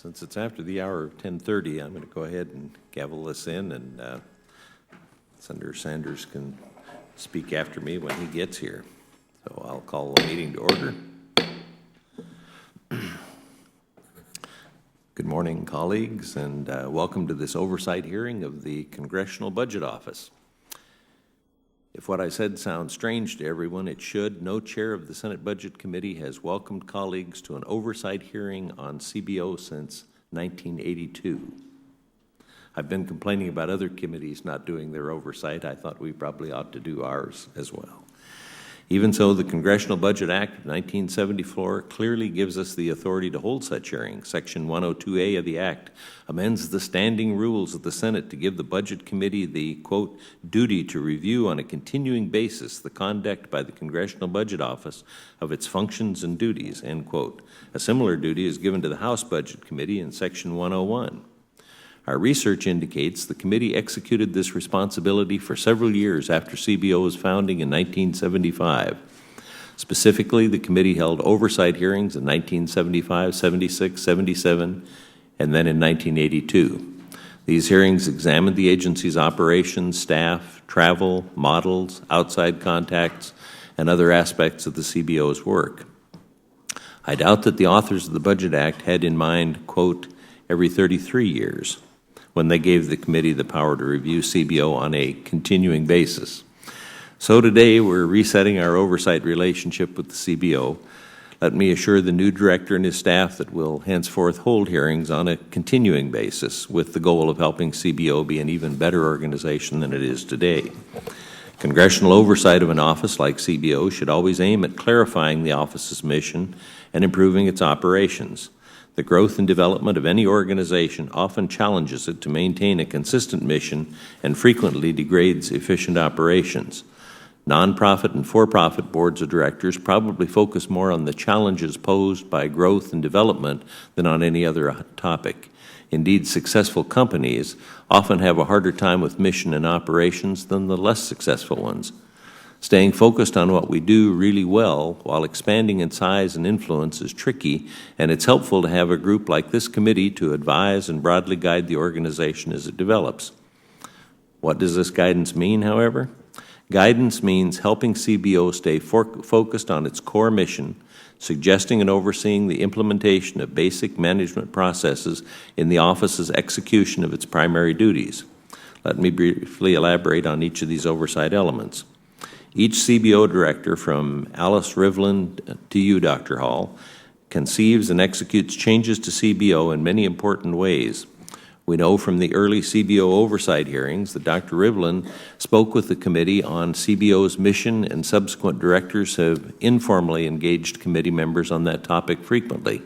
Since it's after the hour of 10:30, I'm going to go ahead and gavel this in, and Senator Sanders can speak after me when he gets here. So I'll call the meeting to order. Good morning, colleagues, and welcome to this oversight hearing of the Congressional Budget Office. If what I said sounds strange to everyone, it should. No chair of the Senate Budget Committee has welcomed colleagues to an oversight hearing on CBO since 1982. I've been complaining about other committees not doing their oversight. I thought we probably ought to do ours as well. Even so, the Congressional Budget Act of 1974 clearly gives us the authority to hold such hearings. Section 102A of the Act amends the standing rules of the Senate to give the Budget Committee the, quote, duty to review on a continuing basis the conduct by the Congressional Budget Office of its functions and duties, end quote. A similar duty is given to the House Budget Committee in Section 101. Our research indicates the committee executed this responsibility for several years after CBO's founding in 1975. Specifically, the committee held oversight hearings in 1975, 76, 77, and then in 1982. These hearings examined the agency's operations, staff, travel, models, outside contacts, and other aspects of the CBO's work. I doubt that the authors of the Budget Act had in mind, quote, every 33 years. When they gave the committee the power to review CBO on a continuing basis. So today we're resetting our oversight relationship with the CBO. Let me assure the new director and his staff that we'll henceforth hold hearings on a continuing basis with the goal of helping CBO be an even better organization than it is today. Congressional oversight of an office like CBO should always aim at clarifying the office's mission and improving its operations. The growth and development of any organization often challenges it to maintain a consistent mission and frequently degrades efficient operations. Nonprofit and for-profit boards of directors probably focus more on the challenges posed by growth and development than on any other topic. Indeed, successful companies often have a harder time with mission and operations than the less successful ones. Staying focused on what we do really well while expanding in size and influence is tricky, and it's helpful to have a group like this committee to advise and broadly guide the organization as it develops. What does this guidance mean, however? Guidance means helping CBO stay focused on its core mission, suggesting and overseeing the implementation of basic management processes in the office's execution of its primary duties. Let me briefly elaborate on each of these oversight elements. Each CBO director, from Alice Rivlin to you, Dr. Hall, conceives and executes changes to CBO in many important ways. We know from the early CBO oversight hearings that Dr. Rivlin spoke with the committee on CBO's mission, and subsequent directors have informally engaged committee members on that topic frequently.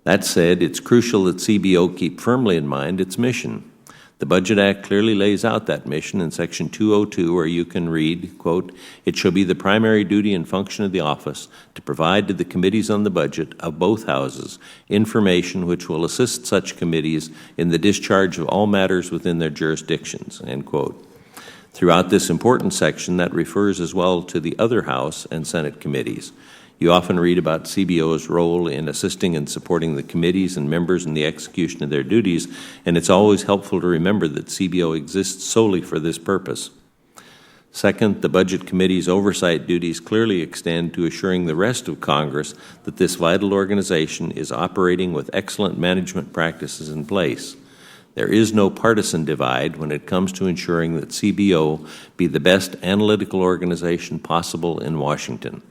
That said, it's crucial that CBO keep firmly in mind its mission. The Budget Act clearly lays out that mission in Section 202, where you can read, quote, it shall be the primary duty and function of the office to provide to the committees on the budget of both houses information which will assist such committees in the discharge of all matters within their jurisdictions, end quote. Throughout this important section, that refers as well to the other House and Senate committees. You often read about CBO's role in assisting and supporting the committees and members in the execution of their duties, and it's always helpful to remember that CBO exists solely for this purpose. Second, the Budget Committee's oversight duties clearly extend to assuring the rest of Congress that this vital organization is operating with excellent management practices in place. There is no partisan divide when it comes to ensuring that CBO be the best analytical organization possible in Washington.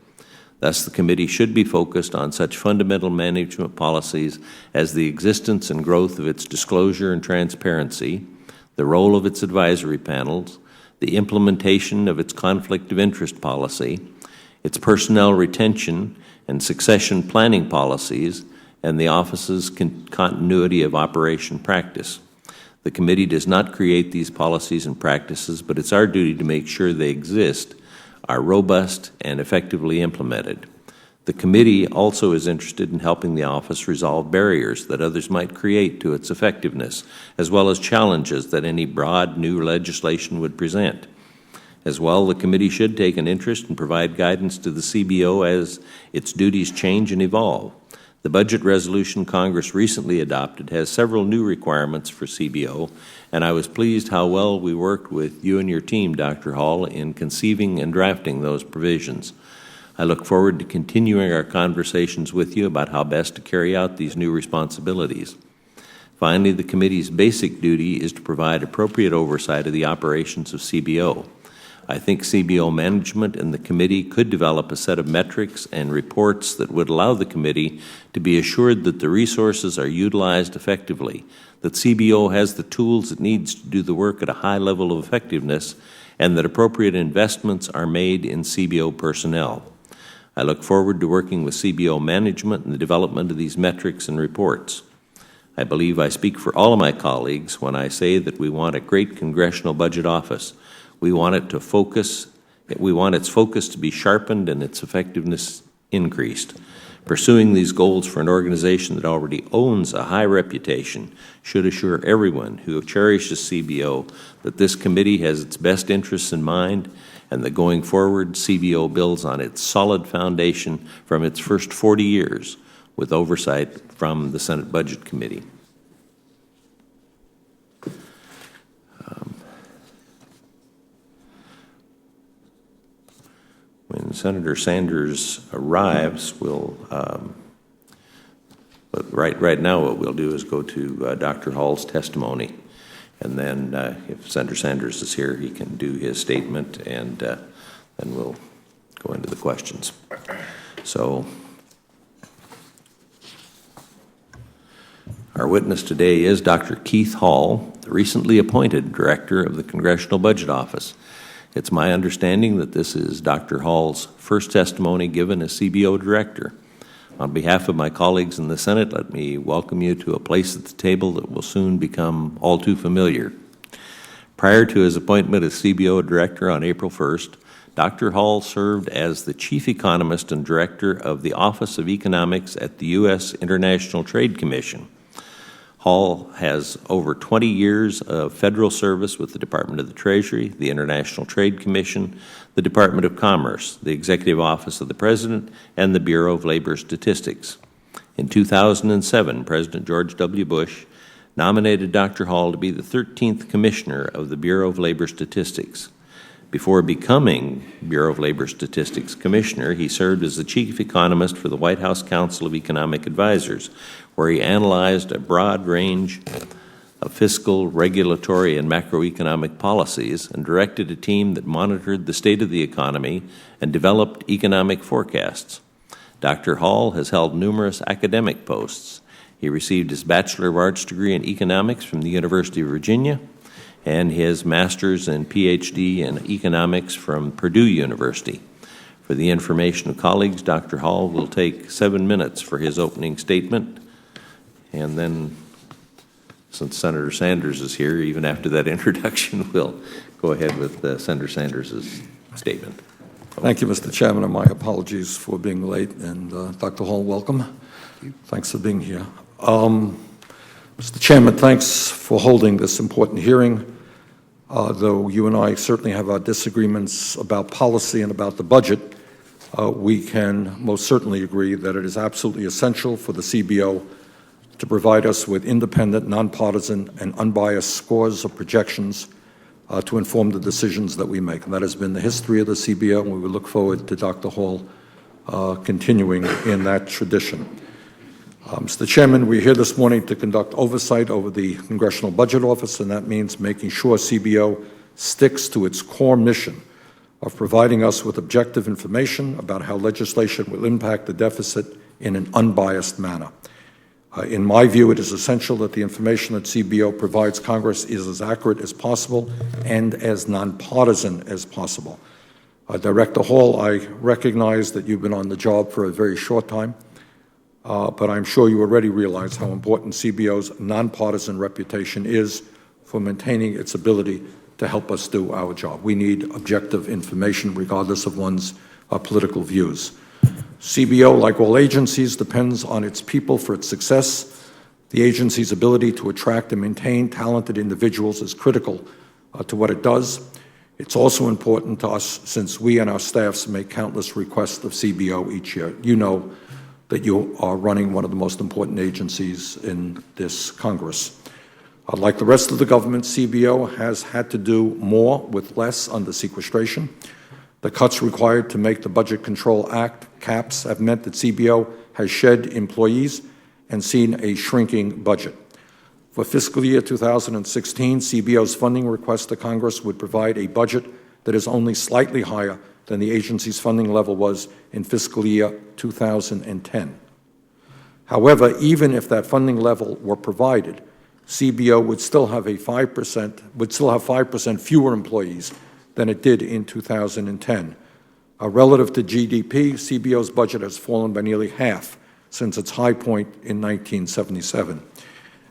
Thus, the committee should be focused on such fundamental management policies as the existence and growth of its disclosure and transparency, the role of its advisory panels, the implementation of its conflict of interest policy, its personnel retention and succession planning policies, and the office's continuity of operation practice. The committee does not create these policies and practices, but it's our duty to make sure they exist, are robust, and effectively implemented. The committee also is interested in helping the office resolve barriers that others might create to its effectiveness, as well as challenges that any broad new legislation would present. As well, the committee should take an interest and provide guidance to the CBO as its duties change and evolve. The budget resolution Congress recently adopted has several new requirements for CBO, and I was pleased how well we worked with you and your team, Dr. Hall, in conceiving and drafting those provisions. I look forward to continuing our conversations with you about how best to carry out these new responsibilities. Finally, the committee's basic duty is to provide appropriate oversight of the operations of CBO. I think CBO management and the committee could develop a set of metrics and reports that would allow the committee to be assured that the resources are utilized effectively, that CBO has the tools it needs to do the work at a high level of effectiveness, and that appropriate investments are made in CBO personnel. I look forward to working with CBO management in the development of these metrics and reports. I believe I speak for all of my colleagues when I say that we want a great Congressional Budget Office. We want its focus to be sharpened and its effectiveness increased. Pursuing these goals for an organization that already owns a high reputation should assure everyone who cherishes CBO that this committee has its best interests in mind, and that going forward, CBO builds on its solid foundation from its first 40 years with oversight from the Senate Budget Committee. When Senator Sanders arrives, but right now what we'll do is go to Dr. Hall's testimony, and then if Senator Sanders is here, he can do his statement, and then we'll go into the questions. So, our witness today is Dr. Keith Hall, the recently appointed Director of the Congressional Budget Office. It's my understanding that this is Dr. Hall's first testimony given as CBO Director. On behalf of my colleagues in the Senate, let me welcome you to a place at the table that will soon become all too familiar. Prior to his appointment as CBO Director on April 1st, Dr. Hall served as the Chief Economist and Director of the Office of Economics at the U.S. International Trade Commission. Hall has over 20 years of federal service with the Department of the Treasury, the International Trade Commission, the Department of Commerce, the Executive Office of the President, and the Bureau of Labor Statistics. In 2007, President George W. Bush nominated Dr. Hall to be the 13th Commissioner of the Bureau of Labor Statistics. Before becoming Bureau of Labor Statistics Commissioner, he served as the Chief Economist for the White House Council of Economic Advisors, where he analyzed a broad range of fiscal, regulatory, and macroeconomic policies and directed a team that monitored the state of the economy and developed economic forecasts. Dr. Hall has held numerous academic posts. He received his Bachelor of Arts degree in economics from the University of Virginia and his master's and PhD in economics from Purdue University. For the information of colleagues, Dr. Hall will take 7 minutes for his opening statement, and then, since Senator Sanders is here, even after that introduction, we'll go ahead with Senator Sanders' statement. Thank you, Mr. Chairman, and my apologies for being late. And Dr. Hall, welcome. Thanks for being here. Mr. Chairman, thanks for holding this important hearing. Though you and I certainly have our disagreements about policy and about the budget, we can most certainly agree that it is absolutely essential for the CBO to provide us with independent, nonpartisan, and unbiased scores of projections to inform the decisions that we make. And that has been the history of the CBO, and we will look forward to Dr. Hall continuing in that tradition. Mr. Chairman, we're here this morning to conduct oversight over the Congressional Budget Office, and that means making sure CBO sticks to its core mission of providing us with objective information about how legislation will impact the deficit in an unbiased manner. In my view, it is essential that the information that CBO provides Congress is as accurate as possible and as nonpartisan as possible. Director Hall, I recognize that you've been on the job for a very short time, but I'm sure you already realize how important CBO's nonpartisan reputation is for maintaining its ability to help us do our job. We need objective information regardless of one's political views. CBO, like all agencies, depends on its people for its success. The agency's ability to attract and maintain talented individuals is critical to what it does. It's also important to us since we and our staffs make countless requests of CBO each year. You know that you are running one of the most important agencies in this Congress. Like the rest of the government, CBO has had to do more with less under sequestration. The cuts required to make the Budget Control Act caps have meant that CBO has shed employees and seen a shrinking budget. For fiscal year 2016, CBO's funding request to Congress would provide a budget that is only slightly higher than the agency's funding level was in fiscal year 2010. However, even if that funding level were provided, CBO would still have 5% fewer employees than it did in 2010. Relative to GDP, CBO's budget has fallen by nearly half since its high point in 1977.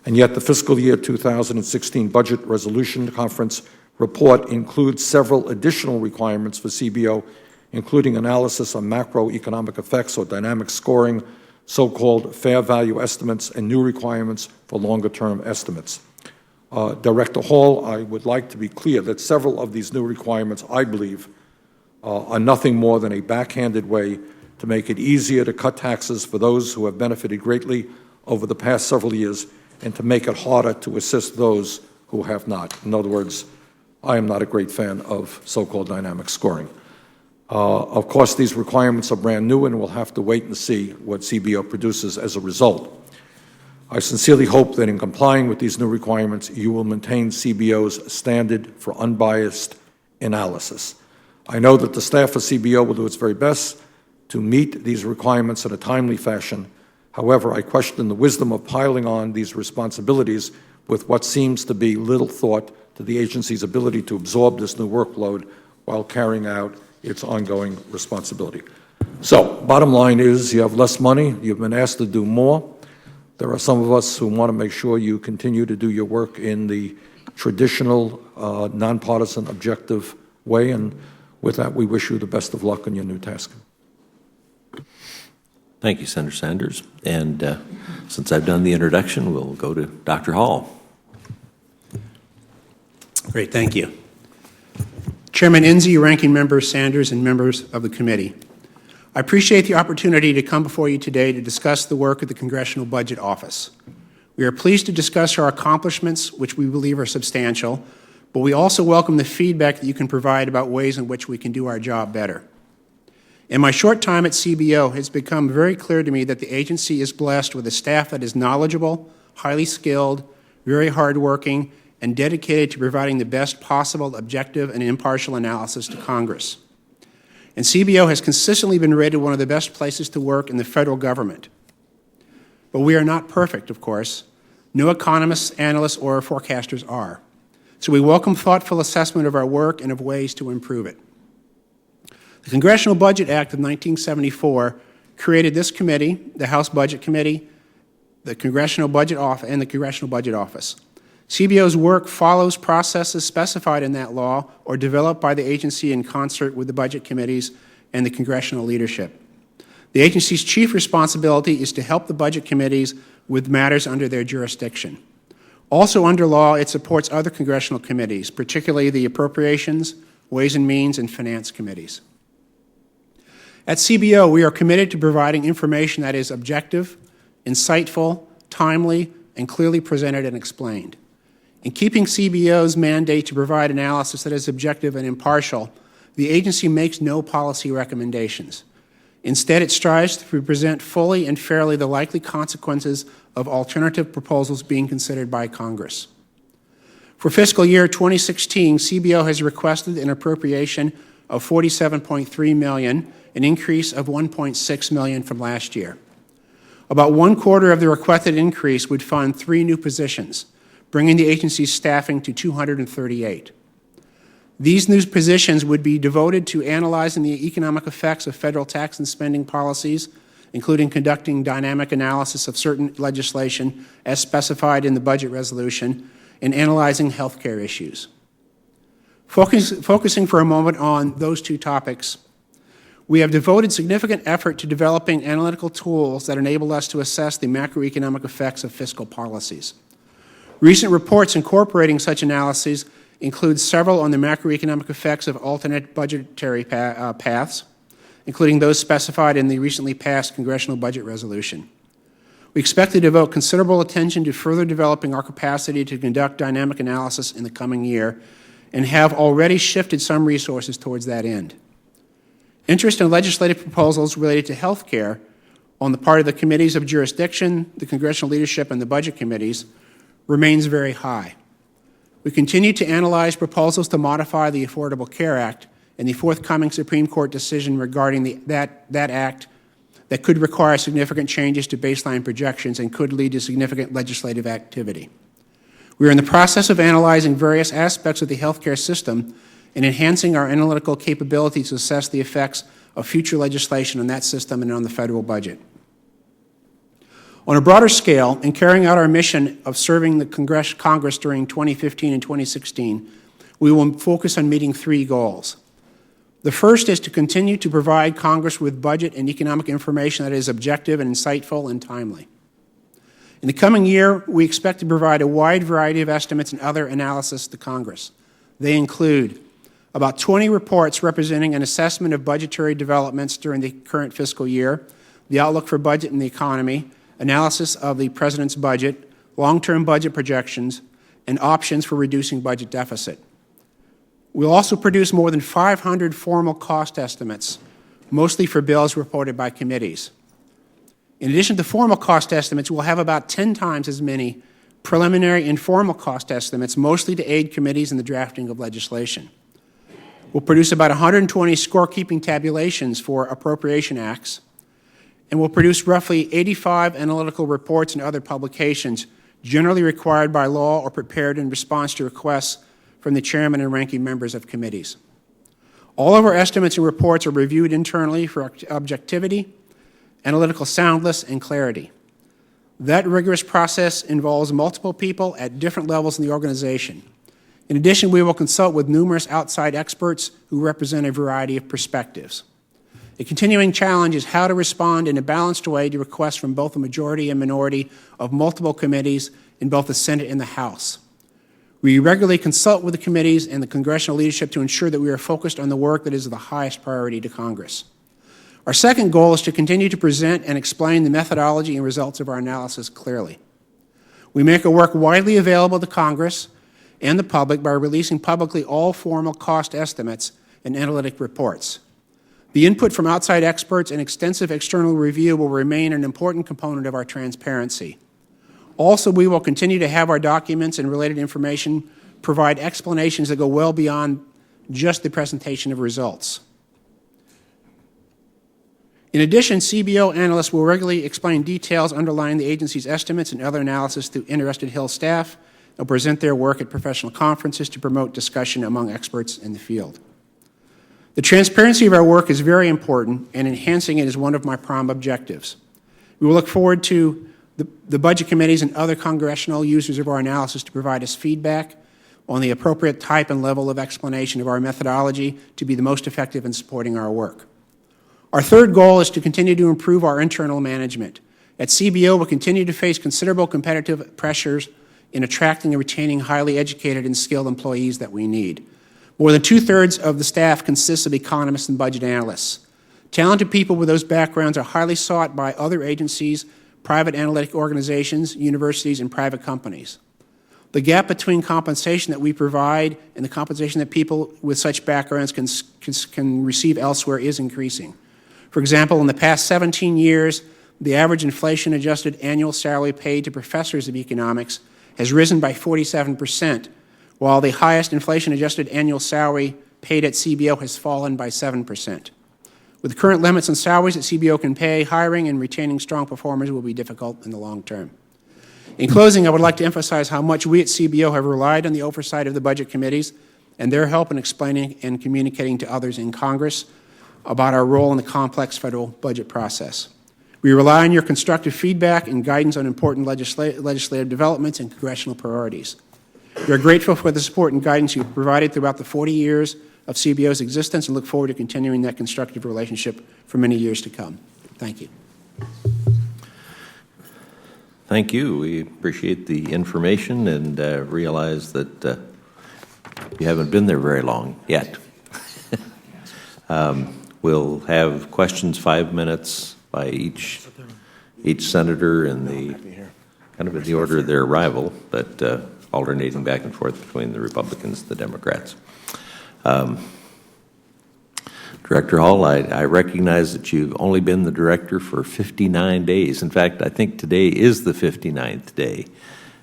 And yet the fiscal year 2016 Budget Resolution Conference report includes several additional requirements for CBO, including analysis of macroeconomic effects or dynamic scoring, so-called fair value estimates, and new requirements for longer-term estimates. Director Hall, I would like to be clear that several of these new requirements, I believe, are nothing more than a backhanded way to make it easier to cut taxes for those who have benefited greatly over the past several years and to make it harder to assist those who have not. In other words, I am not a great fan of so-called dynamic scoring. Of course, these requirements are brand new, and we'll have to wait and see what CBO produces as a result. I sincerely hope that in complying with these new requirements, you will maintain CBO's standard for unbiased analysis. I know that the staff of CBO will do its very best to meet these requirements in a timely fashion. However, I question the wisdom of piling on these responsibilities with what seems to be little thought to the agency's ability to absorb this new workload while carrying out its ongoing responsibility. So, bottom line is, you have less money, you've been asked to do more. There are some of us who want to make sure you continue to do your work in the traditional, nonpartisan, objective way, and with that, we wish you the best of luck in your new task. Thank you, Senator Sanders. And since I've done the introduction, we'll go to Dr. Hall. Great, thank you. Chairman Enzi, Ranking Member Sanders, and members of the committee, I appreciate the opportunity to come before you today to discuss the work of the Congressional Budget Office. We are pleased to discuss our accomplishments, which we believe are substantial, but we also welcome the feedback that you can provide about ways in which we can do our job better. In my short time at CBO, it's become very clear to me that the agency is blessed with a staff that is knowledgeable, highly skilled, very hardworking, and dedicated to providing the best possible objective and impartial analysis to Congress. And CBO has consistently been rated one of the best places to work in the federal government. But we are not perfect, of course. No economists, analysts, or forecasters are. So we welcome thoughtful assessment of our work and of ways to improve it. The Congressional Budget Act of 1974 created this committee, the House Budget Committee, the Congressional Budget Office, and the Congressional Budget Office. CBO's work follows processes specified in that law or developed by the agency in concert with the budget committees and the congressional leadership. The agency's chief responsibility is to help the budget committees with matters under their jurisdiction. Also under law, it supports other congressional committees, particularly the Appropriations, Ways and Means, and Finance committees. At CBO, we are committed to providing information that is objective, insightful, timely, and clearly presented and explained. In keeping CBO's mandate to provide analysis that is objective and impartial, the agency makes no policy recommendations. Instead, it strives to present fully and fairly the likely consequences of alternative proposals being considered by Congress. For fiscal year 2016, CBO has requested an appropriation of $47.3 million, an increase of $1.6 million from last year. About 1/4 of the requested increase would fund 3 new positions, bringing the agency's staffing to 238. These new positions would be devoted to analyzing the economic effects of federal tax and spending policies, including conducting dynamic analysis of certain legislation as specified in the budget resolution, and analyzing health care issues. Focusing for a moment on those 2 topics, we have devoted significant effort to developing analytical tools that enable us to assess the macroeconomic effects of fiscal policies. Recent reports incorporating such analyses include several on the macroeconomic effects of alternate budgetary paths, including those specified in the recently passed Congressional Budget Resolution. We expect to devote considerable attention to further developing our capacity to conduct dynamic analysis in the coming year and have already shifted some resources towards that end. Interest in legislative proposals related to health care on the part of the committees of jurisdiction, the congressional leadership, and the budget committees remains very high. We continue to analyze proposals to modify the Affordable Care Act and the forthcoming Supreme Court decision regarding that act that could require significant changes to baseline projections and could lead to significant legislative activity. We are in the process of analyzing various aspects of the healthcare system and enhancing our analytical capabilities to assess the effects of future legislation on that system and on the federal budget. On a broader scale, in carrying out our mission of serving the Congress during 2015 and 2016, we will focus on meeting three goals. The first is to continue to provide Congress with budget and economic information that is objective and insightful and timely. In the coming year, we expect to provide a wide variety of estimates and other analysis to Congress. They include about 20 reports representing an assessment of budgetary developments during the current fiscal year, the outlook for budget and the economy, analysis of the President's budget, long-term budget projections, and options for reducing budget deficit. We'll also produce more than 500 formal cost estimates, mostly for bills reported by committees. In addition to formal cost estimates, we'll have about 10 times as many preliminary informal cost estimates, mostly to aid committees in the drafting of legislation. We'll produce about 120 scorekeeping tabulations for appropriation acts, and we'll produce roughly 85 analytical reports and other publications generally required by law or prepared in response to requests from the chairman and ranking members of committees. All of our estimates and reports are reviewed internally for objectivity, analytical soundness, and clarity. That rigorous process involves multiple people at different levels in the organization. In addition, we will consult with numerous outside experts who represent a variety of perspectives. A continuing challenge is how to respond in a balanced way to requests from both the majority and minority of multiple committees in both the Senate and the House. We regularly consult with the committees and the congressional leadership to ensure that we are focused on the work that is of the highest priority to Congress. Our second goal is to continue to present and explain the methodology and results of our analysis clearly. We make our work widely available to Congress and the public by releasing publicly all formal cost estimates and analytic reports. The input from outside experts and extensive external review will remain an important component of our transparency. Also, we will continue to have our documents and related information provide explanations that go well beyond just the presentation of results. In addition, CBO analysts will regularly explain details underlying the agency's estimates and other analysis to interested Hill staff and present their work at professional conferences to promote discussion among experts in the field. The transparency of our work is very important, and enhancing it is one of my prime objectives. We will look forward to the budget committees and other congressional users of our analysis to provide us feedback on the appropriate type and level of explanation of our methodology to be the most effective in supporting our work. Our third goal is to continue to improve our internal management. At CBO, we'll continue to face considerable competitive pressures in attracting and retaining highly educated and skilled employees that we need. More than two-thirds of the staff consists of economists and budget analysts. Talented people with those backgrounds are highly sought by other agencies, private analytic organizations, universities, and private companies. The gap between compensation that we provide and the compensation that people with such backgrounds can receive elsewhere is increasing. For example, in the past 17 years, the average inflation-adjusted annual salary paid to professors of economics has risen by 47%, while the highest inflation-adjusted annual salary paid at CBO has fallen by 7%. With the current limits on salaries that CBO can pay, hiring and retaining strong performers will be difficult in the long term. In closing, I would like to emphasize how much we at CBO have relied on the oversight of the budget committees and their help in explaining and communicating to others in Congress about our role in the complex federal budget process. We rely on your constructive feedback and guidance on important legislative developments and congressional priorities. We are grateful for the support and guidance you've provided throughout the 40 years of CBO's existence and look forward to continuing that constructive relationship for many years to come. Thank you. Thank you. We appreciate the information and realize that you haven't been there very long yet. We'll have questions 5 minutes by each senator in the kind of in the order of their arrival, but alternating back and forth between the Republicans and the Democrats. Director Hall, I recognize that you've only been the director for 59 days. In fact, I think today is the 59th day.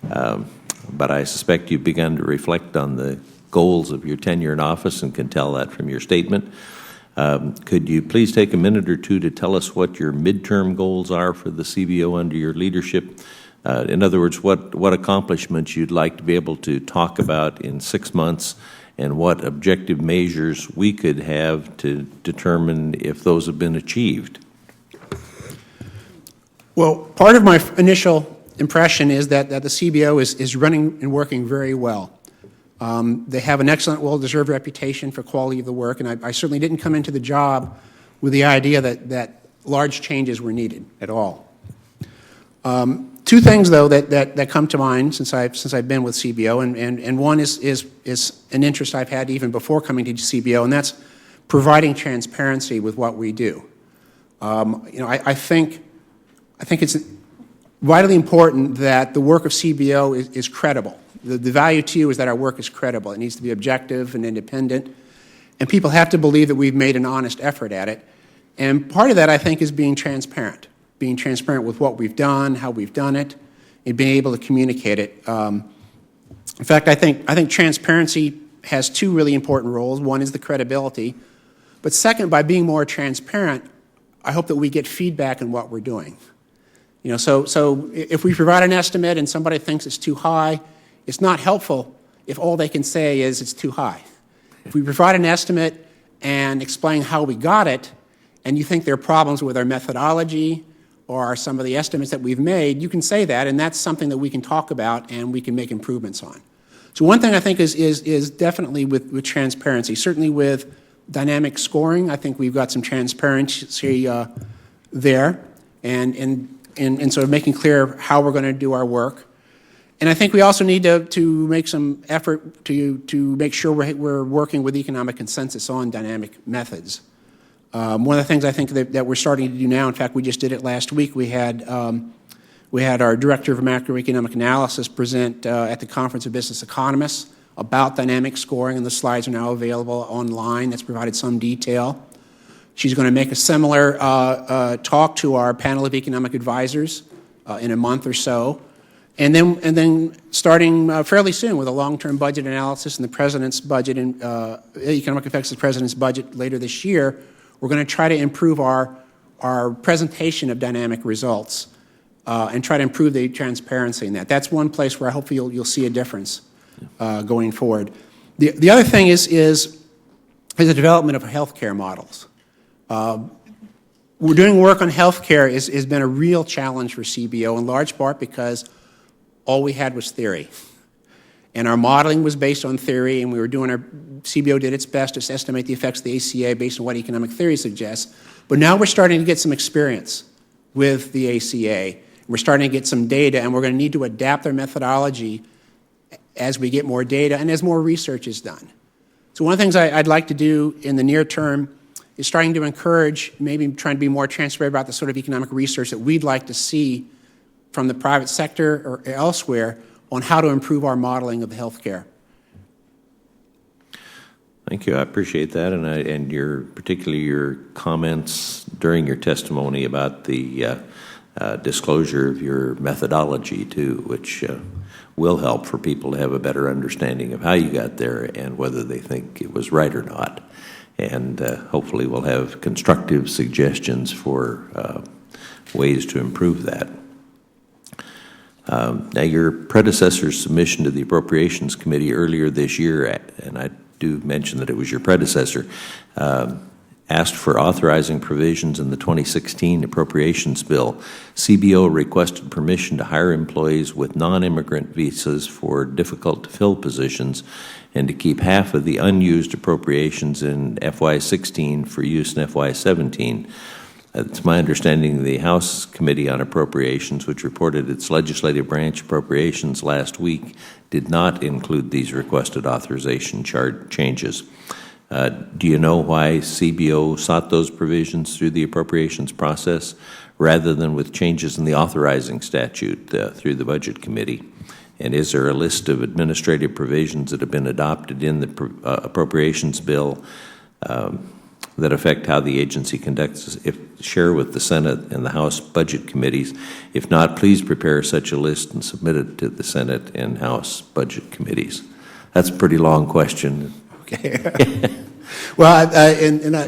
But I suspect you've begun to reflect on the goals of your tenure in office and can tell that from your statement. Could you please take a minute or two to tell us what your midterm goals are for the CBO under your leadership? In other words, what accomplishments you'd like to be able to talk about in 6 months, and what objective measures we could have to determine if those have been achieved? Well, part of my initial impression is that the CBO is running and working very well. They have an excellent, well-deserved reputation for quality of the work, and I certainly didn't come into the job with the idea that large changes were needed at all. Two things, though, that come to mind since I've been with CBO, and one is an interest I've had even before coming to CBO, and that's providing transparency with what we do. I think it's vitally important that the work of CBO is credible. The value to you is that our work is credible. It needs to be objective and independent, and people have to believe that we've made an honest effort at it. And part of that, I think, is being transparent with what we've done, how we've done it, and being able to communicate it. In fact, I think transparency has two really important roles. One is the credibility, but second, by being more transparent, I hope that we get feedback in what we're doing. So if we provide an estimate and somebody thinks it's too high, it's not helpful if all they can say is it's too high. If we provide an estimate and explain how we got it, and you think there are problems with our methodology or some of the estimates that we've made, you can say that, and that's something that we can talk about and we can make improvements on. So one thing I think is definitely with transparency, certainly with dynamic scoring. I think we've got some transparency there, and sort of making clear how we're going to do our work. And I think we also need to make some effort to make sure we're working with economic consensus on dynamic methods. One of the things I think that we're starting to do now, in fact, we just did it last week. We had our Director of Macroeconomic Analysis present at the Conference of Business Economists about dynamic scoring, and the slides are now available online. That's provided some detail. She's going to make a similar talk to our panel of economic advisors in a month or so. And then starting fairly soon with a long-term budget analysis and the President's budget and economic effects of the President's budget later this year, we're going to try to improve our presentation of dynamic results and try to improve the transparency in that. That's one place where hopefully you'll see a difference going forward. The other thing is the development of healthcare models. We're doing work on healthcare has been a real challenge for CBO, in large part because all we had was theory. And our modeling was based on theory, and CBO did its best to estimate the effects of the ACA based on what economic theory suggests. But now we're starting to get some experience with the ACA. We're starting to get some data, and we're going to need to adapt our methodology as we get more data and as more research is done. So one of the things I'd like to do in the near term is trying to encourage, maybe trying to be more transparent about the sort of economic research that we'd like to see from the private sector or elsewhere on how to improve our modeling of healthcare. Thank you. I appreciate that, and particularly your comments during your testimony about the disclosure of your methodology too, which will help for people to have a better understanding of how you got there and whether they think it was right or not. And hopefully we'll have constructive suggestions for ways to improve that. Now, your predecessor's submission to the Appropriations Committee earlier this year, and I do mention that it was your predecessor, asked for authorizing provisions in the 2016 appropriations bill. CBO requested permission to hire employees with non-immigrant visas for difficult-to-fill positions and to keep half of the unused appropriations in FY16 for use in FY17. It's my understanding the House Committee on Appropriations, which reported its legislative branch appropriations last week, did not include these requested authorization changes. Do you know why CBO sought those provisions through the appropriations process rather than with changes in the authorizing statute through the Budget Committee? And is there a list of administrative provisions that have been adopted in the appropriations bill that affect how the agency conducts, share with the Senate and the House Budget Committees? If not, please prepare such a list and submit it to the Senate and House Budget Committees. That's a pretty long question. Okay. Well,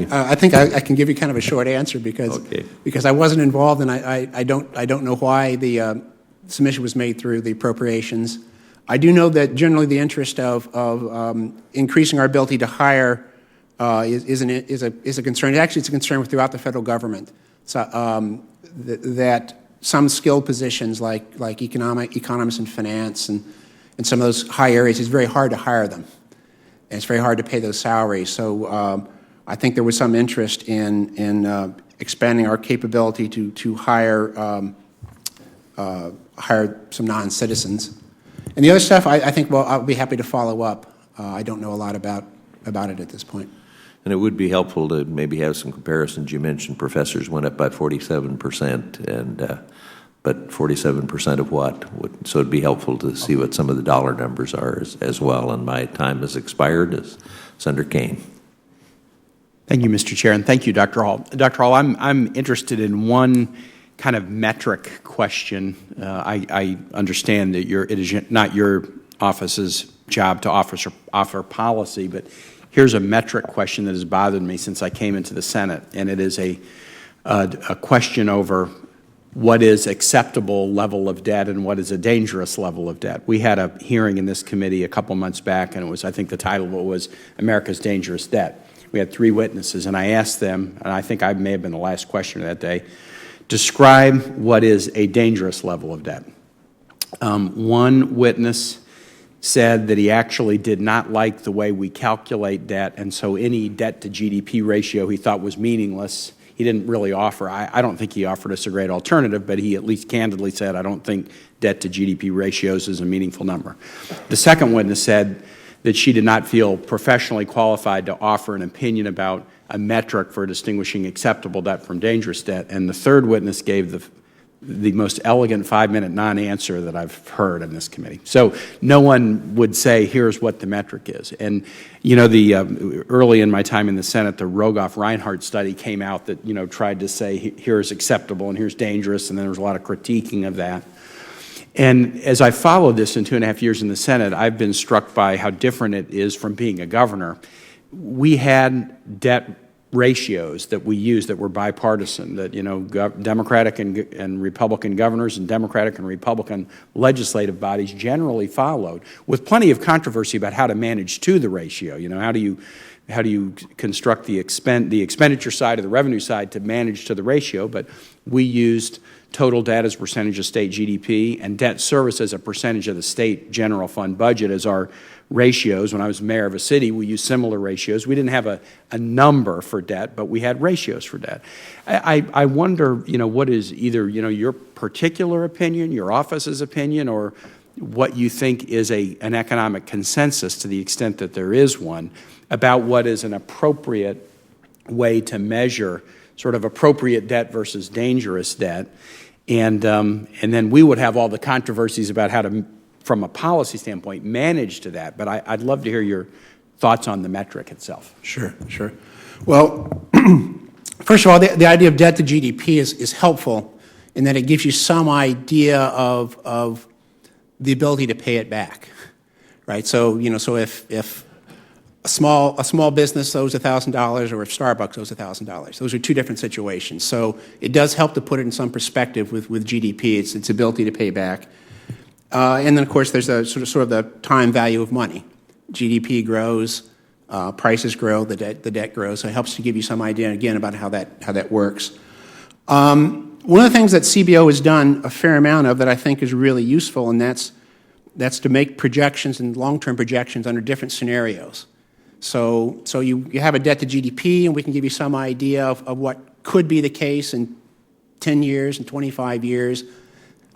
I think I can give you kind of a short answer because I wasn't involved, and I don't know why the submission was made through the appropriations. I do know that generally the interest of increasing our ability to hire is a concern. Actually, it's a concern throughout the federal government. So that some skilled positions like economics and finance and some of those high areas, it's very hard to hire them. And it's very hard to pay those salaries. So I think there was some interest in expanding our capability to hire some non-citizens. And the other stuff, I think, well, I'll be happy to follow up. I don't know a lot about it at this point. And it would be helpful to maybe have some comparisons. You mentioned professors went up by 47%, and but 47% of what? So it'd be helpful to see what some of the dollar numbers are as well. And my time has expired as Senator Kane. Thank you, Mr. Chair, and thank you, Dr. Hall. Dr. Hall, I'm interested in one kind of metric question. I understand that it is not your office's job to offer policy, but here's a metric question that has bothered me since I came into the Senate, and it is a question over what is acceptable level of debt and what is a dangerous level of debt. We had a hearing in this committee a couple months back, and it was, I think the title of it was America's Dangerous Debt. We had 3 witnesses, and I asked them, and I think I may have been the last questioner that day, describe what is a dangerous level of debt. One witness said that he actually did not like the way we calculate debt, and so any debt to GDP ratio he thought was meaningless. He didn't really offer, I don't think he offered us a great alternative, but he at least candidly said, I don't think debt to GDP ratios is a meaningful number. The second witness said that she did not feel professionally qualified to offer an opinion about a metric for distinguishing acceptable debt from dangerous debt. And the third witness gave the most elegant 5-minute non-answer that I've heard in this committee. So no one would say, here's what the metric is. And, you know, early in my time in the Senate, the Rogoff-Reinhardt study came out that, you know, tried to say, here's acceptable and here's dangerous, and then there was a lot of critiquing of that. And as I followed this in 2.5 years in the Senate, I've been struck by how different it is from being a governor. We had debt ratios that we used that were bipartisan, that, you know, Democratic and Republican governors and Democratic and Republican legislative bodies generally followed, with plenty of controversy about how to manage to the ratio. You know, how do you construct the expenditure side or the revenue side to manage to the ratio? But we used total debt as a percentage of state GDP and debt service as a percentage of the state general fund budget as our ratios. When I was mayor of a city, we used similar ratios. We didn't have a number for debt, but we had ratios for debt. I wonder, you know, what is either, you know, your particular opinion, your office's opinion, or what you think is an economic consensus, to the extent that there is one, about what is an appropriate way to measure sort of appropriate debt versus dangerous debt. And then we would have all the controversies about how to, from a policy standpoint, manage to that. But I'd love to hear your thoughts on the metric itself. Sure. Well, first of all, the idea of debt to GDP is helpful in that it gives you some idea of the ability to pay it back, right? So, you know, so if a small business owes $1,000 or if Starbucks owes $1,000, those are 2 different situations. So it does help to put it in some perspective with GDP, its ability to pay back. And then, of course, there's a sort of the time value of money. GDP grows, prices grow, the debt grows. So it helps to give you some idea, again, about how that works. One of the things that CBO has done a fair amount of that I think is really useful, and that's to make projections and long-term projections under different scenarios. So you have a debt to GDP, and we can give you some idea of what could be the case in 10 years and 25 years.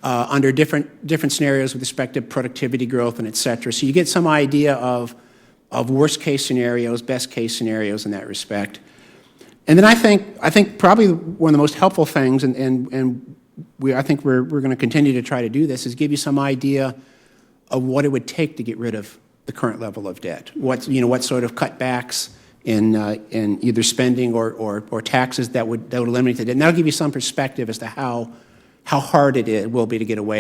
Under different scenarios with respect to productivity growth and et cetera. So you get some idea of worst-case scenarios, best-case scenarios in that respect. And then I think probably one of the most helpful things, and I think we're going to continue to try to do this, is give you some idea of what it would take to get rid of the current level of debt. What sort of cutbacks in either spending or taxes that would eliminate the debt. And that'll give you some perspective as to how hard it will be to get away,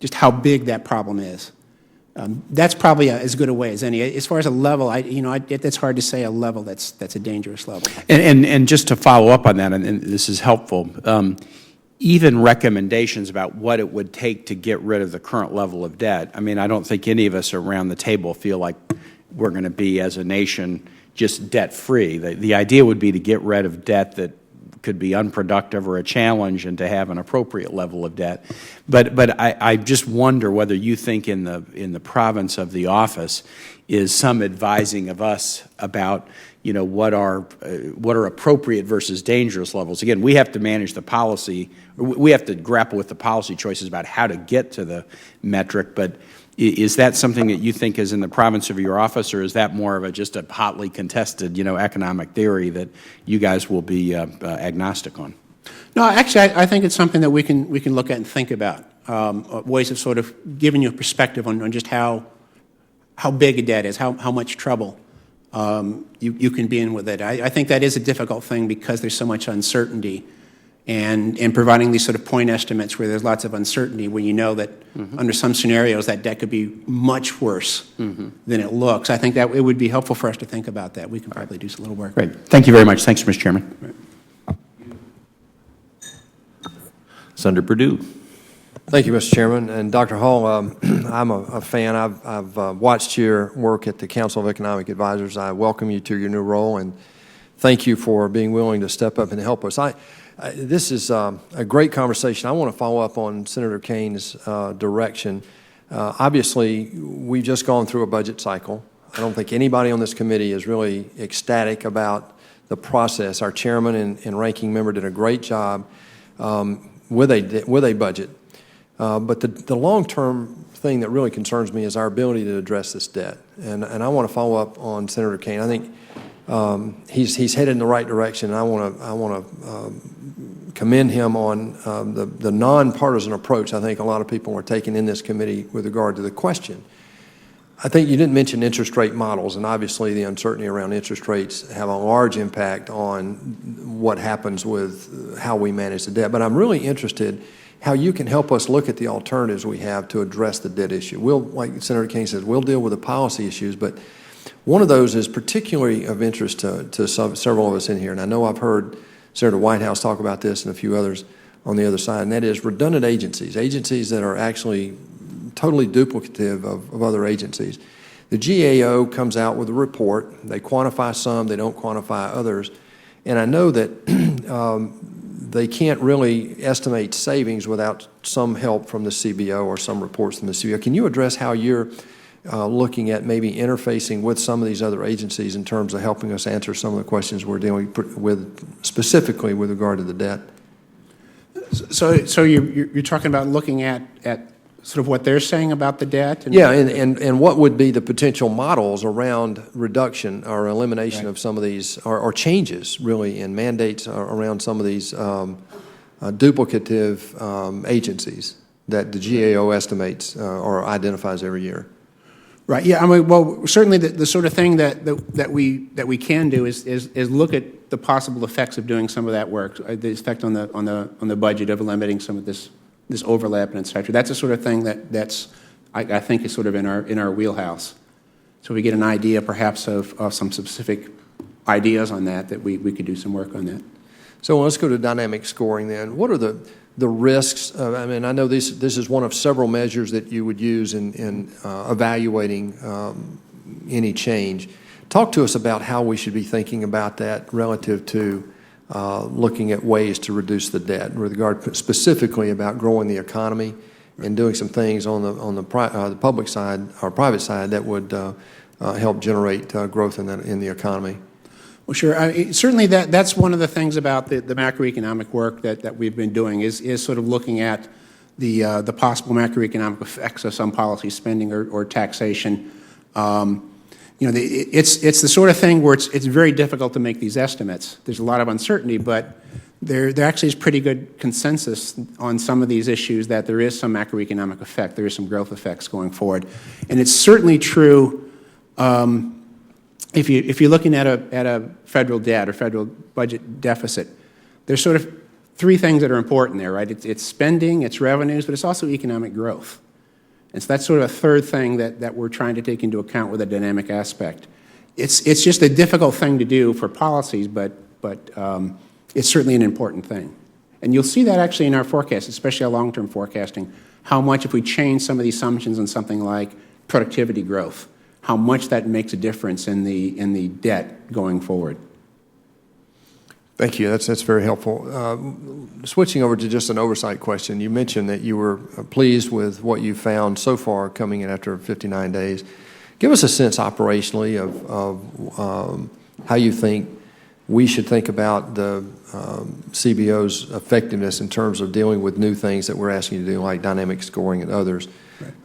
just how big that problem is. That's probably as good a way as any. As far as a level, it's hard to say a level that's a dangerous level. And just to follow up on that, and this is helpful, even recommendations about what it would take to get rid of the current level of debt. I mean, I don't think any of us around the table feel like we're going to be, as a nation, just debt-free. The idea would be to get rid of debt that could be unproductive or a challenge, and to have an appropriate level of debt. But I just wonder whether you think in the province of the office is some advising of us about what are appropriate versus dangerous levels. Again, we have to manage the policy. We have to grapple with the policy choices about how to get to the metric. But is that something that you think is in the province of your office, or is that more of just a hotly contested, economic theory that you guys will be agnostic on? No, actually, I think it's something that we can look at and think about, ways of sort of giving you a perspective on just how big a debt is, how much trouble you can be in with it. I think that is a difficult thing because there's so much uncertainty, and providing these sort of point estimates where there's lots of uncertainty, when you know that under some scenarios that debt could be much worse than it looks. I think that it would be helpful for us to think about that. We can probably do some little work. Great. Thank you very much. Thanks, Mr. Chairman. Right. Senator Perdue. Thank you, Mr. Chairman. And Dr. Hall, I'm a fan. I've watched your work at the Council of Economic Advisors. I welcome you to your new role, and thank you for being willing to step up and help us. This is a great conversation. I want to follow up on Senator Kane's direction. Obviously, we've just gone through a budget cycle. I don't think anybody on this committee is really ecstatic about the process. Our chairman and ranking member did a great job with a budget. But the long-term thing that really concerns me is our ability to address this debt. And I want to follow up on Senator Kane. I think he's headed in the right direction. And I want to commend him on the nonpartisan approach I think a lot of people are taking in this committee with regard to the question. I think you didn't mention interest rate models, and obviously the uncertainty around interest rates have a large impact on what happens with how we manage the debt. But I'm really interested how you can help us look at the alternatives we have to address the debt issue. Like Senator King says, we'll deal with the policy issues, but one of those is particularly of interest to several of us in here, and I know I've heard Senator Whitehouse talk about this and a few others on the other side, and that is redundant agencies that are actually totally duplicative of other agencies. The GAO comes out with a report. They quantify some, they don't quantify others, and I know that they can't really estimate savings without some help from the CBO or some reports from the CBO. Can you address how you're looking at maybe interfacing with some of these other agencies in terms of helping us answer some of the questions we're dealing with, specifically with regard to the debt? So you're talking about looking at sort of what they're saying about the debt? And what would be the potential models around reduction or elimination of some of these, or changes, really, in mandates around some of these duplicative agencies that the GAO estimates or identifies every year? Right. Yeah. I mean, well, certainly the sort of thing that we can do is look at the possible effects of doing some of that work, the effect on the budget of eliminating some of this overlap and et cetera. That's the sort of thing that's I think is sort of in our wheelhouse. So we get an idea perhaps of some specific ideas on that we could do some work on that. So let's go to dynamic scoring then. What are the risks? I mean, I know this is one of several measures that you would use in evaluating any change. Talk to us about how we should be thinking about that relative to looking at ways to reduce the debt, with regard specifically about growing the economy and doing some things on the public side or private side that would help generate growth in the economy. Well, sure. Certainly, that's one of the things about the macroeconomic work that we've been doing is sort of looking at the possible macroeconomic effects of some policy spending or taxation. It's the sort of thing where it's very difficult to make these estimates. There's a lot of uncertainty, but there actually is pretty good consensus on some of these issues that there is some macroeconomic effect, there is some growth effects going forward. And it's certainly true if you're looking at a federal debt or federal budget deficit. There's sort of three things that are important there, right? It's spending, it's revenues, but it's also economic growth. And so that's sort of a third thing that we're trying to take into account with a dynamic aspect. It's just a difficult thing to do for policies, but it's certainly an important thing. And you'll see that actually in our forecast, especially our long-term forecasting, how much if we change some of the assumptions on something like productivity growth, how much that makes a difference in the debt going forward. Thank you. That's very helpful. Switching over to just an oversight question, you mentioned that you were pleased with what you found so far coming in after 59 days. Give us a sense operationally of how you think we should think about the CBO's effectiveness in terms of dealing with new things that we're asking you to do, like dynamic scoring and others.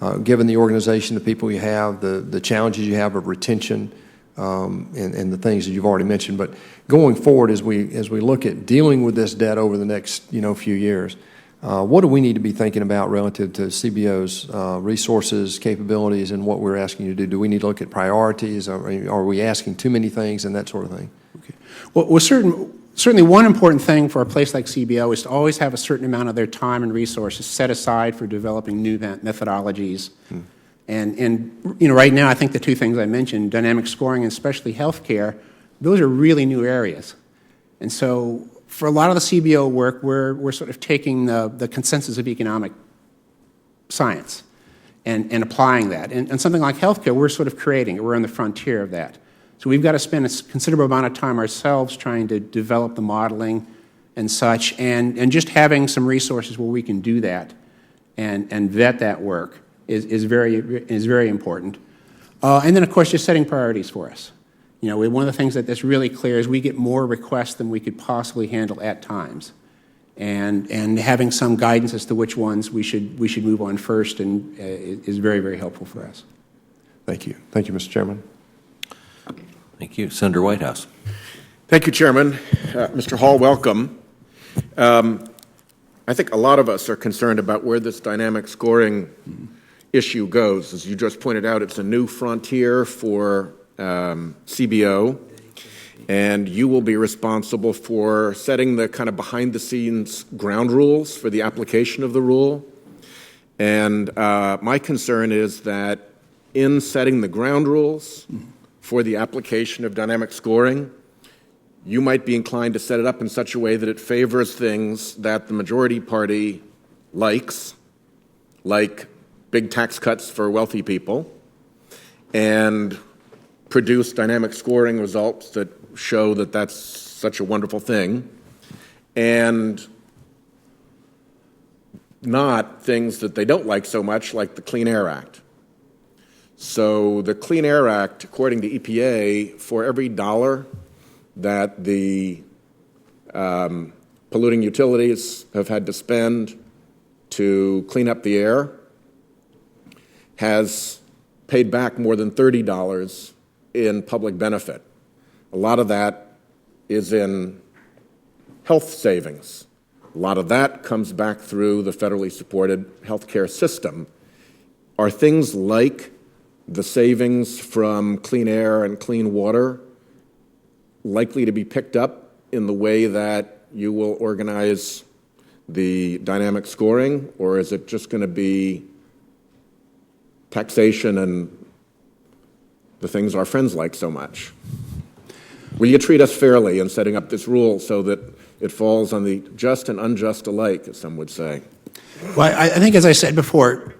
Right. Given the organization, the people you have, the challenges you have of retention, and the things that you've already mentioned, but going forward as we look at dealing with this debt over the next few years, what do we need to be thinking about relative to CBO's resources, capabilities, and what we're asking you to do? Do we need to look at priorities? Are we asking too many things and that sort of thing? Okay. Well, certainly one important thing for a place like CBO is to always have a certain amount of their time and resources set aside for developing new methodologies. And right now, I think the two things I mentioned, dynamic scoring and especially healthcare, those are really new areas. And so for a lot of the CBO work, we're sort of taking the consensus of economic science and applying that. And something like healthcare, we're sort of creating it. We're on the frontier of that. So we've got to spend a considerable amount of time ourselves trying to develop the modeling and such, and just having some resources where we can do that and vet that work is very important. And then, of course, just setting priorities for us. One of the things that's really clear is we get more requests than we could possibly handle at times, and having some guidance as to which ones we should move on first is very, very helpful for us. Thank you. Thank you, Mr. Chairman. Thank you. Senator Whitehouse. Thank you, Chairman. Mr. Hall, welcome. I think a lot of us are concerned about where this dynamic scoring issue goes. As you just pointed out, it's a new frontier for CBO, and you will be responsible for setting the kind of behind-the-scenes ground rules for the application of the rule. And my concern is that in setting the ground rules for the application of dynamic scoring, you might be inclined to set it up in such a way that it favors things that the majority party likes, like big tax cuts for wealthy people, and produce dynamic scoring results that show that that's such a wonderful thing, and not things that they don't like so much, like the Clean Air Act. So the Clean Air Act, according to EPA, for every dollar that the polluting utilities have had to spend to clean up the air, has paid back more than $30 in public benefit. A lot of that is in health savings. A lot of that comes back through the federally supported healthcare system. Are things like the savings from clean air and clean water likely to be picked up in the way that you will organize the dynamic scoring, or is it just going to be taxation and the things our friends like so much? Will you treat us fairly in setting up this rule so that it falls on the just and unjust alike, as some would say? Well, I think, as I said before,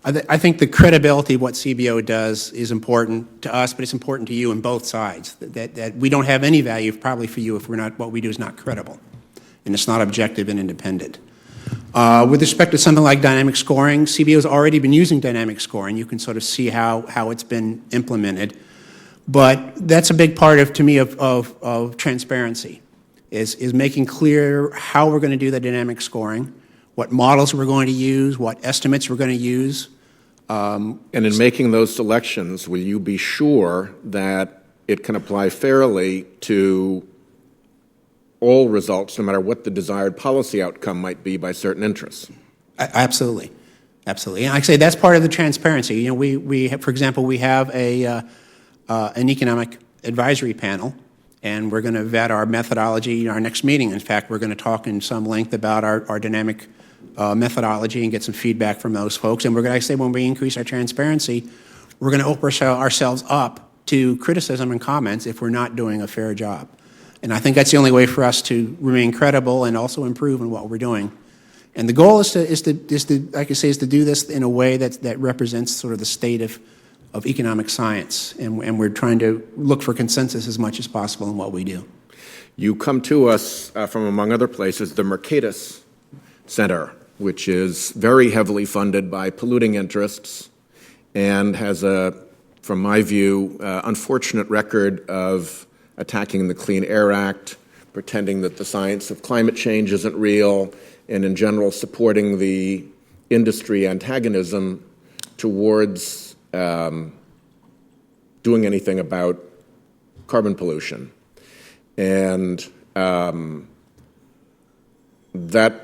I think the credibility of what CBO does is important to us, but it's important to you on both sides. That we don't have any value probably for you if what we do is not credible, and it's not objective and independent. With respect to something like dynamic scoring, CBO has already been using dynamic scoring. You can sort of see how it's been implemented. But that's a big part to me of transparency, is making clear how we're going to do the dynamic scoring, what models we're going to use, what estimates we're going to use. And in making those selections, will you be sure that it can apply fairly to all results, no matter what the desired policy outcome might be by certain interests? Absolutely. Absolutely. And like I say, that's part of the transparency. You know, we have, for example, we have an economic advisory panel, and we're going to vet our methodology in our next meeting. In fact, we're going to talk in some length about our dynamic methodology and get some feedback from those folks. And we're going to say when we increase our transparency, we're going to open ourselves up to criticism and comments if we're not doing a fair job. And I think that's the only way for us to remain credible and also improve in what we're doing. And the goal is to like I say, is to do this in a way that represents sort of the state of economic science. And we're trying to look for consensus as much as possible in what we do. You come to us from, among other places, the Mercatus Center, which is very heavily funded by polluting interests and has a, from my view, unfortunate record of attacking the Clean Air Act, pretending that the science of climate change isn't real, and in general supporting the industry antagonism towards doing anything about carbon pollution. And that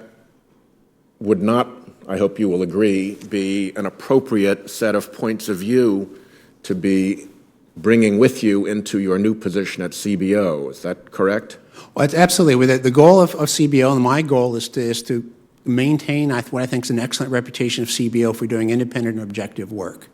would not, I hope you will agree, be an appropriate set of points of view to be bringing with you into your new position at CBO. Is that correct? Well, it's absolutely. The goal of CBO, and my goal is to maintain what I think is an excellent reputation of CBO for doing independent and objective work.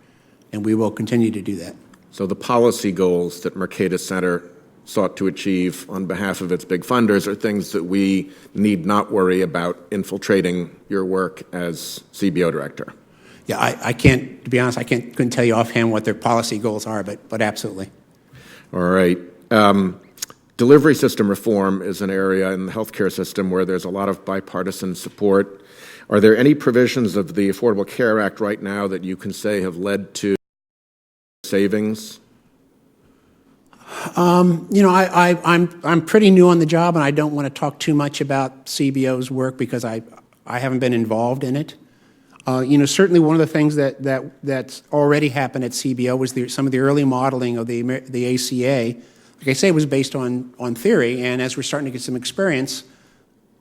And we will continue to do that. So the policy goals that Mercatus Center sought to achieve on behalf of its big funders are things that we need not worry about infiltrating your work as CBO director. Yeah, I can't, to be honest, couldn't tell you offhand what their policy goals are, but absolutely. All right. Delivery system reform is an area in the healthcare system where there's a lot of bipartisan support. Are there any provisions of the Affordable Care Act right now that you can say have led to savings? You know, I'm pretty new on the job, and I don't want to talk too much about CBO's work because I haven't been involved in it. You know, certainly one of the things that's already happened at CBO was some of the early modeling of the ACA. Like I say, was based on theory, and as we're starting to get some experience,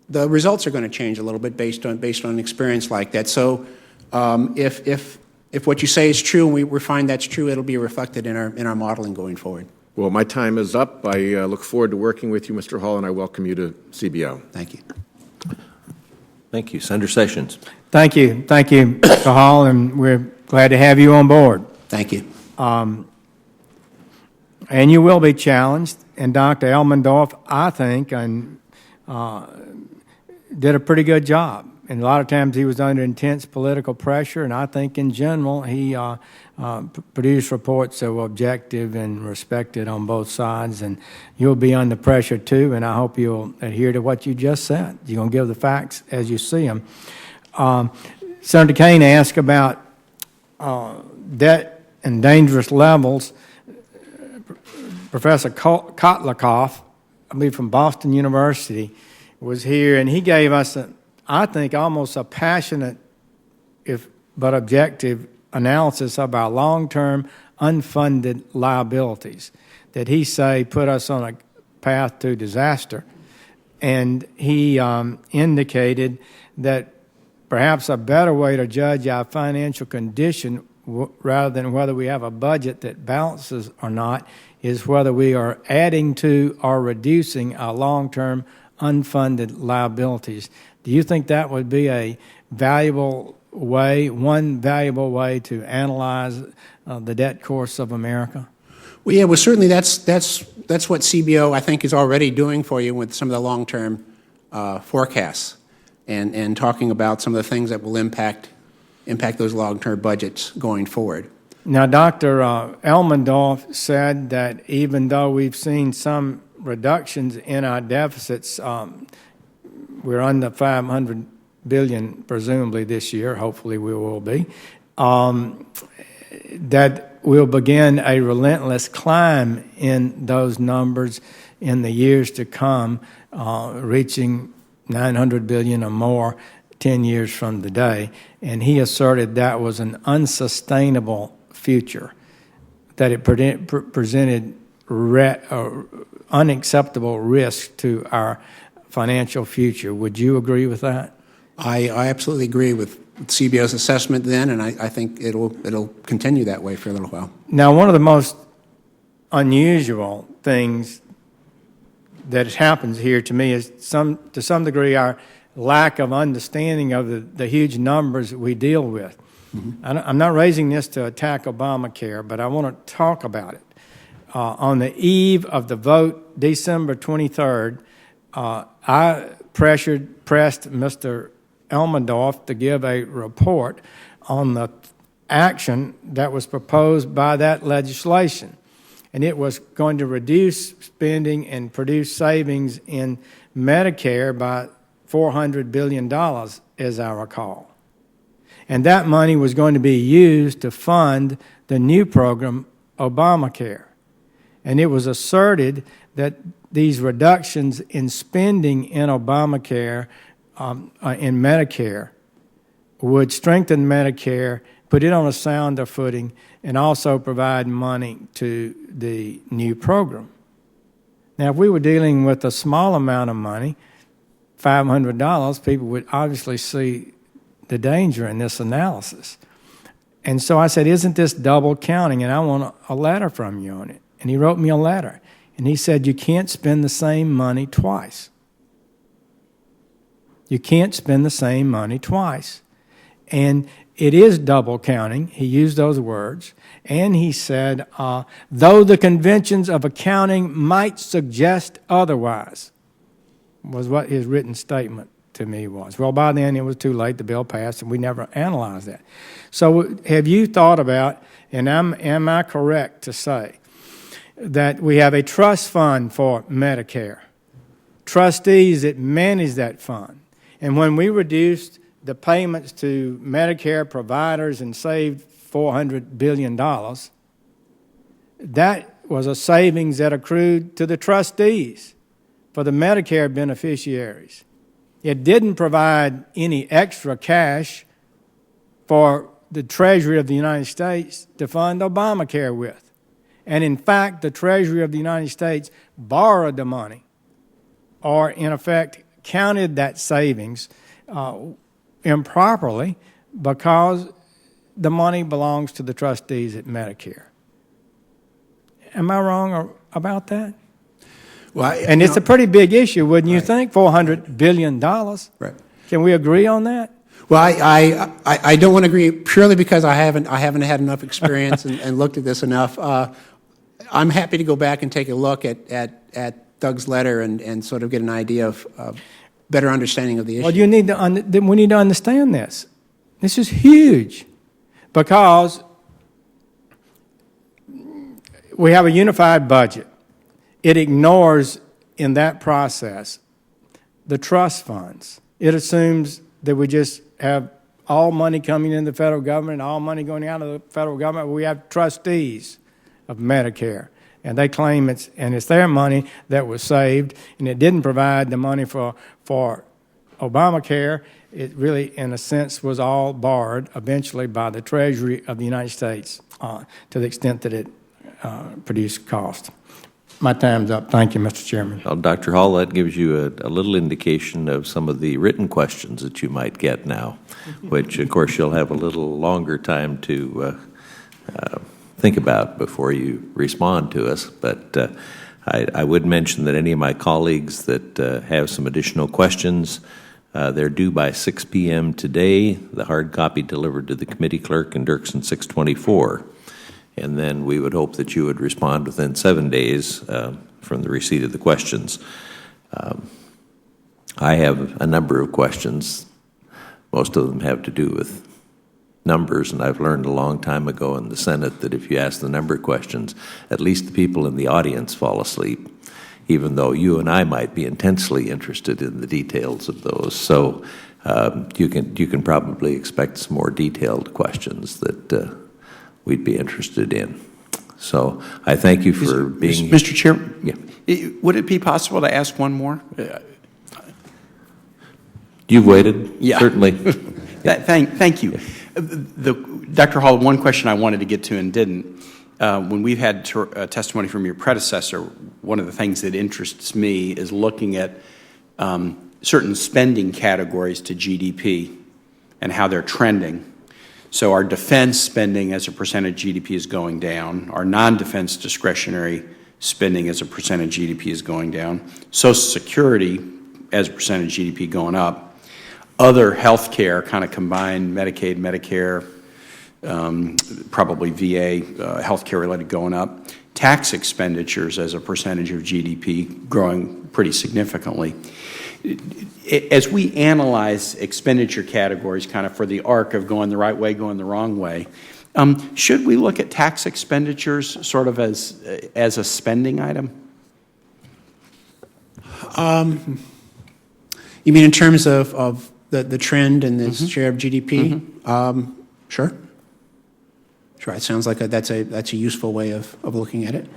the results are going to change a little bit based on experience like that. So, if what you say is true and we find that's true, it'll be reflected in our modeling going forward. Well, my time is up. I look forward to working with you, Mr. Hall, and I welcome you to CBO. Thank you. Thank you. Senator Sessions. Thank you. Thank you, Mr. Hall, and we're glad to have you on board. Thank you. And you will be challenged. And Dr. Elmendorf, I think, did a pretty good job. And a lot of times he was under intense political pressure, and I think in general he produced reports that were objective and respected on both sides. And you'll be under pressure too, and I hope you'll adhere to what you just said. You're going to give the facts as you see them. Senator Kane asked about debt and dangerous levels. Professor Kotlikoff, I believe from Boston University, was here, and he gave us, I think, almost a passionate, but objective analysis of our long-term unfunded liabilities that he say put us on a path to disaster. And he indicated that perhaps a better way to judge our financial condition rather than whether we have a budget that balances or not is whether we are adding to or reducing our long-term unfunded liabilities. Do you think that would be a valuable way, one valuable way to analyze the debt course of America? Well, yeah. Well, certainly that's what CBO I think is already doing for you with some of the long-term forecasts and talking about some of the things that will impact those long-term budgets going forward. Now, Dr. Elmendorf said that even though we've seen some reductions in our deficits, we're under $500 billion presumably this year, hopefully we will be, that we'll begin a relentless climb in those numbers in the years to come, reaching $900 billion or more. 10 years from today, and he asserted that was an unsustainable future, that it presented unacceptable risk to our financial future. Would you agree with that? I absolutely agree with CBO's assessment then, and I think it'll continue that way for a little while. Now, one of the most unusual things that happens here to me is to some degree our lack of understanding of the huge numbers that we deal with. Mm-hmm. I'm not raising this to attack Obamacare, but I want to talk about it. On the eve of the vote, December 23rd, I pressed Mr. Elmendorf to give a report on the action that was proposed by that legislation. And it was going to reduce spending and produce savings in Medicare by $400 billion, as I recall. And that money was going to be used to fund the new program, Obamacare. And it was asserted that these reductions in spending in Obamacare, in Medicare, would strengthen Medicare, put it on a sounder footing, and also provide money to the new program. Now, if we were dealing with a small amount of money, $500, people would obviously see the danger in this analysis. And so I said, isn't this double counting? And I want a letter from you on it. And he wrote me a letter. And he said, you can't spend the same money twice. You can't spend the same money twice. And it is double counting. He used those words. And he said, though the conventions of accounting might suggest otherwise, was what his written statement to me was. Well, by then it was too late. The bill passed, and we never analyzed that. So have you thought about, and am I correct to say, that we have a trust fund for Medicare, trustees that manage that fund, and when we reduced the payments to Medicare providers and saved $400 billion, that was a savings that accrued to the trustees for the Medicare beneficiaries. It didn't provide any extra cash for the Treasury of the United States to fund Obamacare with. And in fact, the Treasury of the United States borrowed the money, or in effect counted that savings improperly, because the money belongs to the trustees at Medicare. Am I wrong about that? Well, and it's a pretty big issue, wouldn't you think? $400 billion. Right. Can we agree on that? Well, I don't want to agree purely because I haven't had enough experience and looked at this enough. I'm happy to go back and take a look at Doug's letter and sort of get an idea of better understanding of the issue. Well, we need to understand this. This is huge, because we have a unified budget. It ignores, in that process, the trust funds. It assumes that we just have all money coming into the federal government, all money going out of the federal government. We have trustees of Medicare, and they claim it's their money that was saved, and it didn't provide the money for Obamacare. It really, in a sense, was all borrowed eventually by the Treasury of the United States to the extent that it produced cost. My time's up. Thank you, Mr. Chairman. Well, Dr. Hall, that gives you a little indication of some of the written questions that you might get now, which, of course, you'll have a little longer time to think about before you respond to us. But I would mention that any of my colleagues that have some additional questions, they're due by 6 p.m. today, the hard copy delivered to the committee clerk in Dirksen 624. And then we would hope that you would respond within 7 days from the receipt of the questions. I have a number of questions. Most of them have to do with numbers, and I've learned a long time ago in the Senate that if you ask the number of questions, at least the people in the audience fall asleep, even though you and I might be intensely interested in the details of those. So you can probably expect some more detailed questions that we'd be interested in. So I thank you for being here. Mr. Chairman? Yeah. Would it be possible to ask one more? You've waited? Yeah. Certainly. Thank you. Dr. Hall, one question I wanted to get to and didn't. When we've had testimony from your predecessor, one of the things that interests me is looking at certain spending categories to GDP and how they're trending. So our defense spending as a percentage of GDP is going down. Our non-defense discretionary spending as a percentage of GDP is going down. Social Security as a percentage of GDP going up. Other health care, kind of combined Medicaid, Medicare, probably VA, health care related going up. Tax expenditures as a percentage of GDP growing pretty significantly. As we analyze expenditure categories kind of for the arc of going the right way, going the wrong way, should we look at tax expenditures sort of as a spending item? You mean in terms of the trend and the share of GDP? Sure. Sure, it sounds like that's a useful way of looking at it.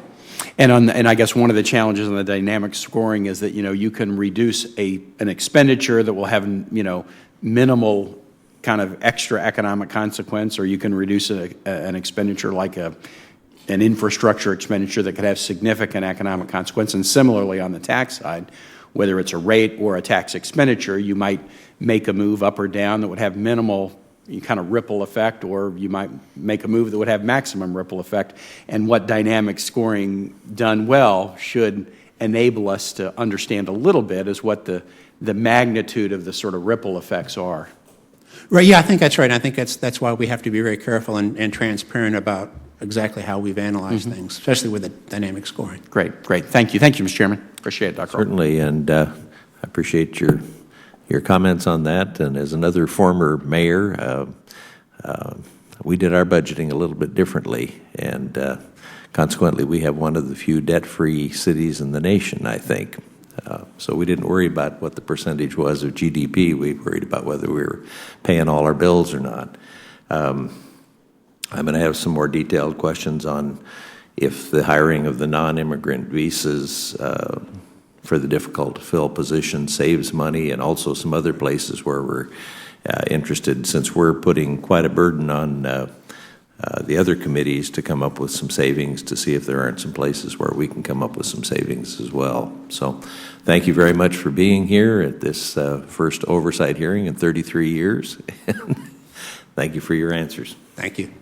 And I guess one of the challenges in the dynamic scoring is that you can reduce an expenditure that will have minimal kind of extra economic consequence, or you can reduce an expenditure like an infrastructure expenditure that could have significant economic consequence. And similarly on the tax side, whether it's a rate or a tax expenditure, you might make a move up or down that would have minimal kind of ripple effect, or you might make a move that would have maximum ripple effect. And what dynamic scoring done well should enable us to understand a little bit is what the magnitude of the sort of ripple effects are. Right, yeah, I think that's right. I think that's why we have to be very careful and transparent about exactly how we've analyzed things, especially with the dynamic scoring. Great. Thank you, Mr. Chairman. Appreciate it, Dr. Hall. Certainly, and I appreciate your comments on that. And as another former mayor, we did our budgeting a little bit differently, and consequently, we have one of the few debt-free cities in the nation, I think. So we didn't worry about what the percentage was of GDP. We worried about whether we were paying all our bills or not. I'm going to have some more detailed questions on if the hiring of the non-immigrant visas for the difficult-to-fill position saves money, and also some other places where we're interested, since we're putting quite a burden on the other committees to come up with some savings, to see if there aren't some places where we can come up with some savings as well. So thank you very much for being here at this first oversight hearing in 33 years. Thank you for your answers. Thank you.